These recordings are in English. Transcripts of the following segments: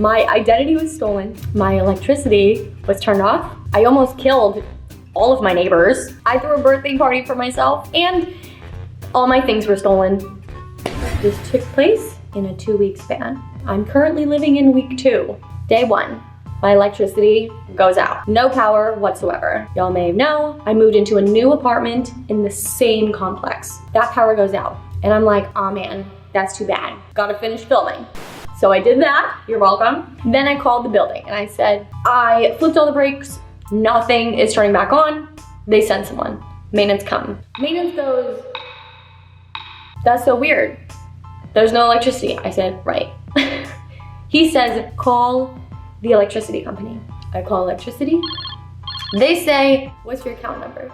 My identity was stolen. My electricity was turned off. I almost killed all of my neighbors. I threw a birthday party for myself and all my things were stolen. This took place in a 2-week span. I'm currently living in week 2. Day 1, my electricity goes out. No power whatsoever. Y'all may know, I moved into a new apartment in the same complex. That power goes out. And I'm like, oh man, that's too bad. Gotta finish filming. So I did that, you're welcome. Then I called the building and I said, I flipped all the brakes, nothing is turning back on. They sent someone. Maintenance come. Maintenance goes, that's so weird. There's no electricity. I said, right. He says, call the electricity company. I call electricity. They say, what's your account number?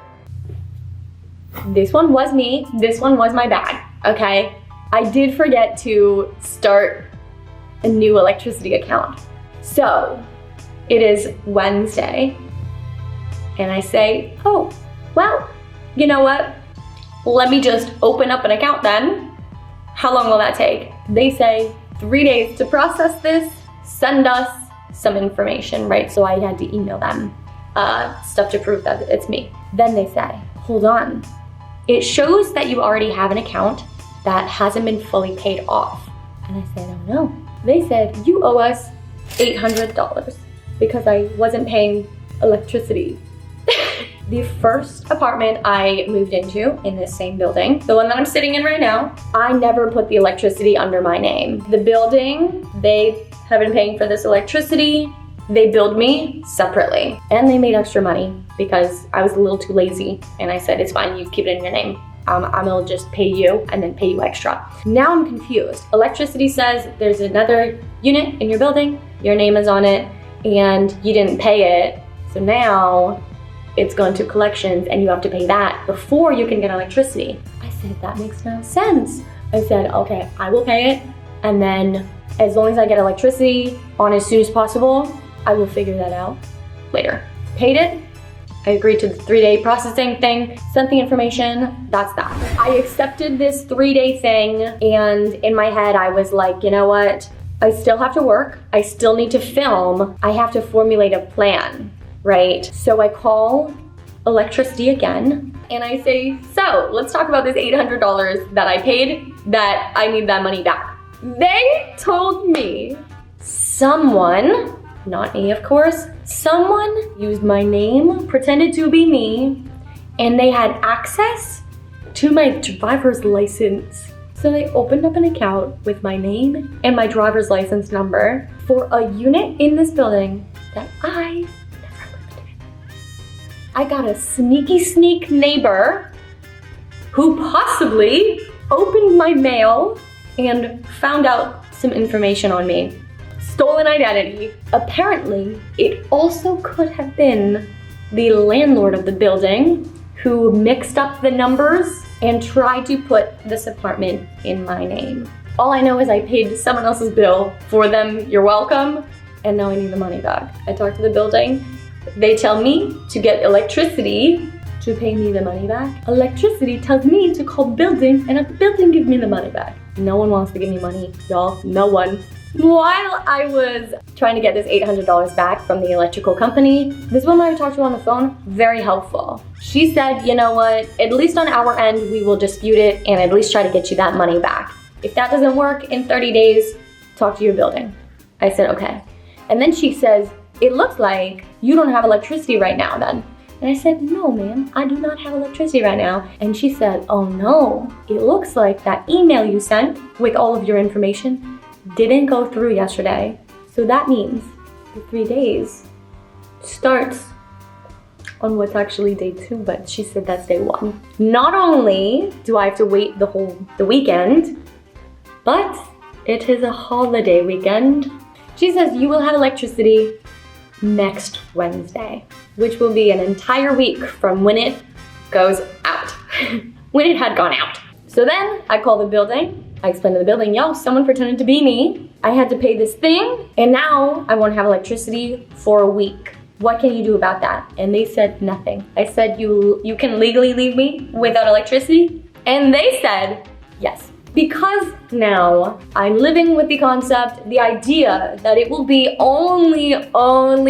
This one was me. This one was my bad, okay? I did forget to start a new electricity account. So it is Wednesday. And I say, oh, well, you know what? Let me just open up an account then. How long will that take? They say 3 days to process this, send us some information, right? So I had to email them stuff to prove that it's me. Then they say, hold on. It shows that you already have an account that hasn't been fully paid off. And I said, oh no. They said, you owe us $800 because I wasn't paying electricity. The first apartment I moved into in this same building, the one that I'm sitting in right now, I never put the electricity under my name. The building, they have been paying for this electricity. They billed me separately and they made extra money because I was a little too lazy and I said, it's fine, you keep it in your name. I'm gonna just pay you and then pay you extra. Now I'm confused. Electricity says there's another unit in your building, your name is on it, and you didn't pay it. So now it's going to collections and you have to pay that before you can get electricity. I said, that makes no sense. I said, okay, I will pay it. And then as long as I get electricity on as soon as possible, I will figure that out later. Paid it. I agreed to the 3-day processing thing, sent the information, that's that. I accepted this 3-day thing and in my head I was like, you know what? I still have to work. I still need to film. I have to formulate a plan. Right? So I call electricity again and I say, so let's talk about this $800 that I paid, that I need that money back. They told me someone, not me of course, someone used my name, pretended to be me, and they had access to my driver's license. So they opened up an account with my name and my driver's license number for a unit in this building that I got a sneak neighbor who possibly opened my mail and found out some information on me. Stolen identity. Apparently, it also could have been the landlord of the building who mixed up the numbers and tried to put this apartment in my name. All I know is I paid someone else's bill for them, you're welcome, and now I need the money back. I talked to the building. They tell me to get electricity to pay me the money back. Electricity tells me to call building and a building gives me the money back. No one wants to give me money, y'all, no one. While I was trying to get this $800 back from the electrical company, this woman I talked to on the phone, very helpful. She said, you know what, at least on our end, we will dispute it and at least try to get you that money back. If that doesn't work in 30 days, talk to your building. I said, okay. And then she says, it looks like you don't have electricity right now then. And I said, no ma'am, I do not have electricity right now. And she said, oh no, it looks like that email you sent with all of your information didn't go through yesterday. So that means the 3 days starts on what's actually day 2, but she said that's day 1. Not only do I have to wait the weekend, but it is a holiday weekend. She says you will have electricity next Wednesday, which will be an entire week from when it goes out, when it had gone out. So then I call the building. I explained to the building, yo, someone pretended to be me. I had to pay this thing and now I won't have electricity for a week. What can you do about that? And they said nothing. I said, you can legally leave me without electricity? And they said, yes. Because now I'm living with the concept, the idea that it will be only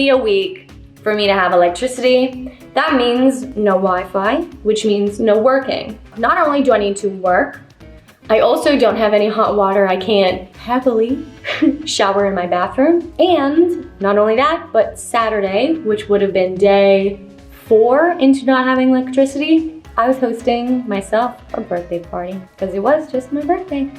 a week for me to have electricity, that means no Wi-Fi, which means no working. Not only do I need to work, I also don't have any hot water. I can't happily shower in my bathroom. And not only that, but Saturday, which would have been day 4 into not having electricity, I was hosting myself a birthday party because it was just my birthday.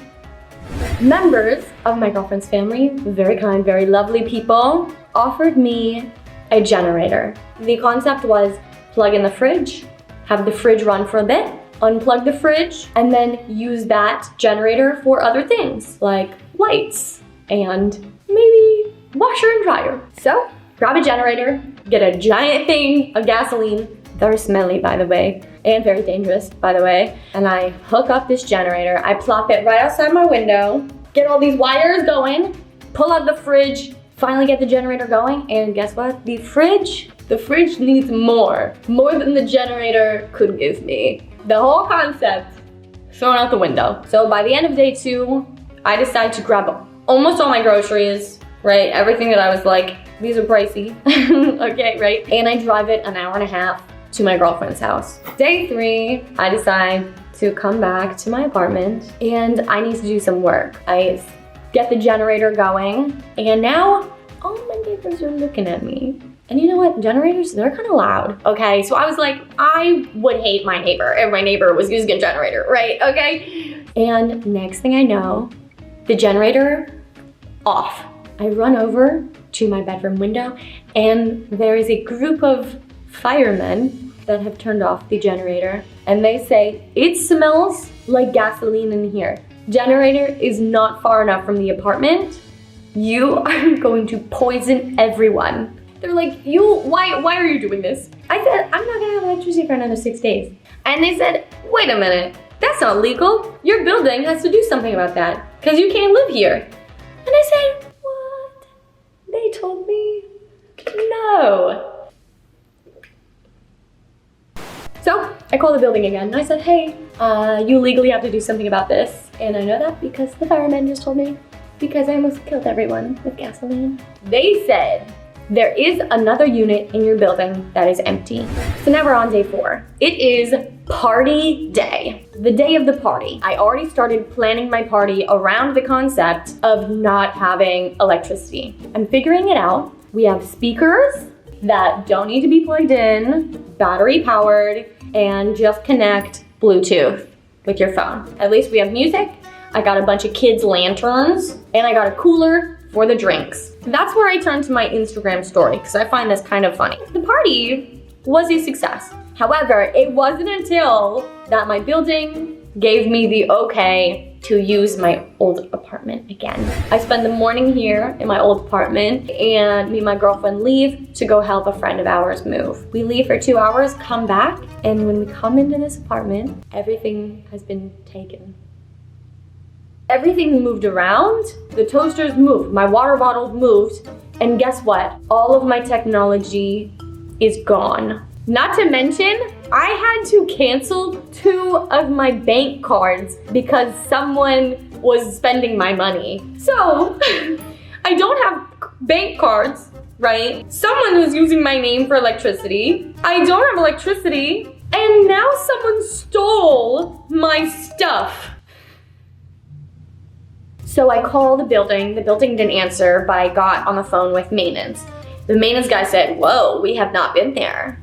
Members of my girlfriend's family, very kind, very lovely people, offered me a generator. The concept was plug in the fridge, have the fridge run for a bit, unplug the fridge, and then use that generator for other things like lights and maybe washer and dryer. So grab a generator, get a giant thing of gasoline, very smelly by the way, and very dangerous by the way, and I hook up this generator. I plop it right outside my window, get all these wires going, pull out the fridge, finally get the generator going, and guess what? The fridge needs more than the generator could give me. The whole concept thrown out the window. So by the end of day 2, I decided to grab almost all my groceries, right? Everything that I was like, these are pricey, okay, right? And I drive it an hour and a half to my girlfriend's house. Day 3, I decide to come back to my apartment and I need to do some work. I get the generator going and now all my neighbors are looking at me. And you know what, generators, they're kind of loud, okay? So I was like, I would hate my neighbor if my neighbor was using a generator, right, okay? And next thing I know, the generator off. I run over to my bedroom window and there is a group of firemen that have turned off the generator and they say, it smells like gasoline in here. Generator is not far enough from the apartment. You are going to poison everyone. They're like, why are you doing this? I said, I'm not gonna have electricity for another 6 days. And they said, wait a minute, that's not legal. Your building has to do something about that because you can't live here. And I said, what? They told me no. So I called the building again and I said, hey, you legally have to do something about this. And I know that because the firemen just told me because I almost killed everyone with gasoline. They said, there is another unit in your building that is empty. So now we're on day 4. It is party day, the day of the party. I already started planning my party around the concept of not having electricity. I'm figuring it out. We have speakers that don't need to be plugged in, battery powered, and just connect Bluetooth with your phone. At least we have music. I got a bunch of kids' lanterns, and I got a cooler for the drinks. That's where I turned to my Instagram story because I find this kind of funny. The party was a success. However, it wasn't until that my building gave me the okay to use my old apartment again. I spend the morning here in my old apartment and me and my girlfriend leave to go help a friend of ours move. We leave for 2 hours, come back, and when we come into this apartment, everything has been taken. Everything moved around, the toasters moved, my water bottle moved, and guess what? All of my technology is gone. Not to mention, I had to cancel 2 of my bank cards because someone was spending my money. So, I don't have bank cards, right? Someone was using my name for electricity. I don't have electricity, and now someone stole my stuff. So I called the building didn't answer, but I got on the phone with maintenance. The maintenance guy said, whoa, we have not been there.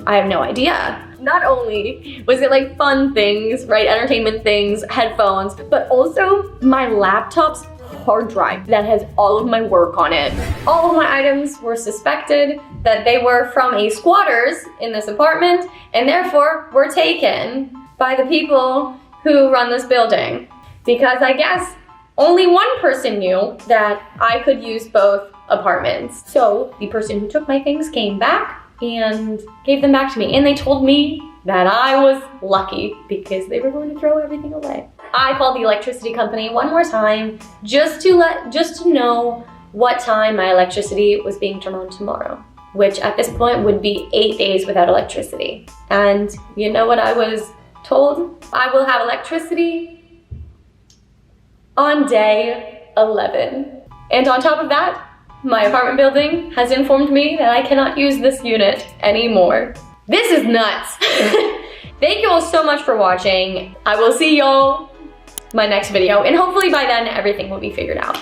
I have no idea. Not only was it like fun things, right, entertainment things, headphones, but also my laptop's hard drive that has all of my work on it. All of my items were suspected that they were from a squatters in this apartment and therefore were taken by the people who run this building. Because I guess only one person knew that I could use both apartments. So the person who took my things came back and gave them back to me. And they told me that I was lucky because they were going to throw everything away. I called the electricity company one more time just to know what time my electricity was being turned on tomorrow, which at this point would be 8 days without electricity. And you know what I was told? I will have electricity on day 11. And on top of that, my apartment building has informed me that I cannot use this unit anymore. This is nuts. Thank you all so much for watching. I will see y'all my next video, and hopefully by then everything will be figured out.